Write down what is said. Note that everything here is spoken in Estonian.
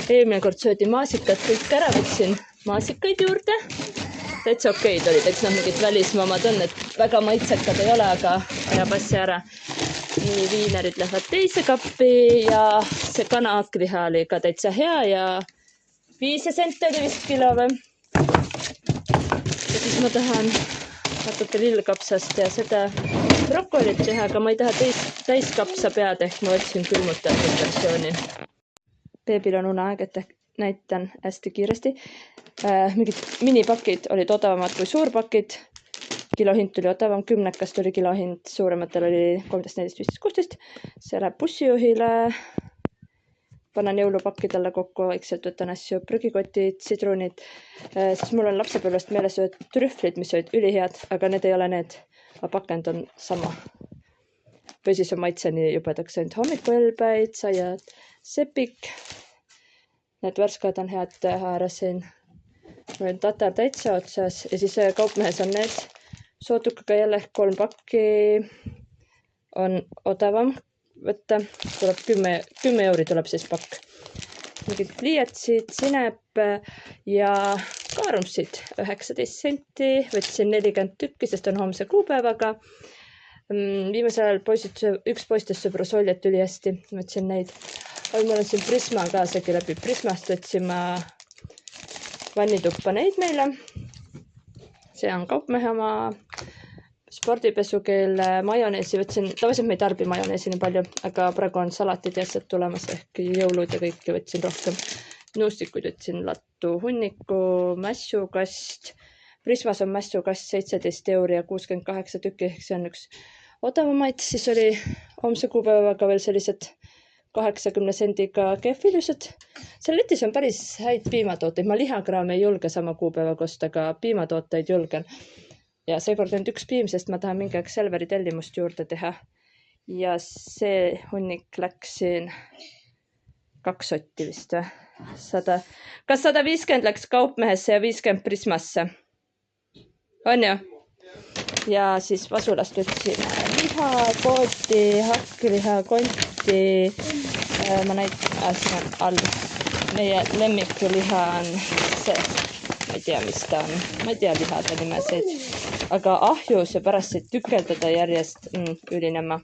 eelmine kord söödi maasikat, kõik ära võtsin maasikaid juurde. Täitsa okeid olid, eks mingid välismaamad on, et väga maitsekad ei ole, aga ajab asja ära. Nii viinerid lähevad teise kappi ja see kanaaakliha oli ka täitsa hea ja 5 senti oli vist kilo või. Ja siis ma tahan natuke lillkapsast ja seda brokolit teha, aga ma ei taha täiskapsa pead ehk ma võtsin külmutatud versiooni. Beebil on uneaeg, et näitan hästi kiiresti. Mingid minipakid olid odavamad kui suurpakid. Kilohind tuli odavam, 10 tuli kilohind, suurematel oli 13, 14, 15, 16. See läheb bussijuhile. Panen jõulupakkidele kokku, vaikselt võtan asju, prügikotid, sidrunid. Siis mul on lapsepõlvest meeles ühed trühvlid, mis olid ülihead, aga need ei ole need. Aga pakend on sama. Või siis on maitse nii jubedaks ainult hommikuelbaid, saiad, sepik. Need värskad on head haarasin. Mul on tatar täitsa otsas ja siis kaupmehes on need sootukaga jälle 3 pakki on odavam võtta. Tuleb 10 euri tuleb siis pakk. Mingid pliiatsid, sinep ja kaarumsid 19 senti. Võtsin 40 tükki, sest on homse kuupäevaga. Viimasel ajal üks poistest sööb rosoljat üli hästi. Võtsin neid. Mul on siin Prisma ka, segi läbi Prismast võtsin ma vannituppa neid meile. See on kaupmehe oma spordipesukeel majoneesi võtsin. Tavaliselt me ei tarbi majoneesi nii palju, aga praegu on salatid ja asjad tulemas ehk jõulud ja kõike võtsin rohkem. Nuustikuid võtsin lattu, hunniku, mässukast. Prismas on mässukast 17 euri ja 68 tükki, ehk see on üks odavamaid. Siis oli homse kuupäevaga veel sellised 80 sendiga keffilused. Seal letis on päris häid piimatooteid. Ma lihakraami ei julge sama kuupäevaga osta, aga piimatooteid julgen. Ja seekord on üks piim, sest ma tahan mingi aeg Selveri tellimust juurde teha. Ja see hunnik läks siin 2 sotti vist. 100. Kas 150 läks kaupmehesse ja 50 Prismasse? On ju? Ja siis vasulast võtsin liha, kooti, hakkliha, konti. Ma näitan, siin on all. Meie lemmikuliha on see. Ma ei tea, mis ta on. Ma ei tea lihade nimesid. Aga ahju see pärast tükeldada järjest ülinema.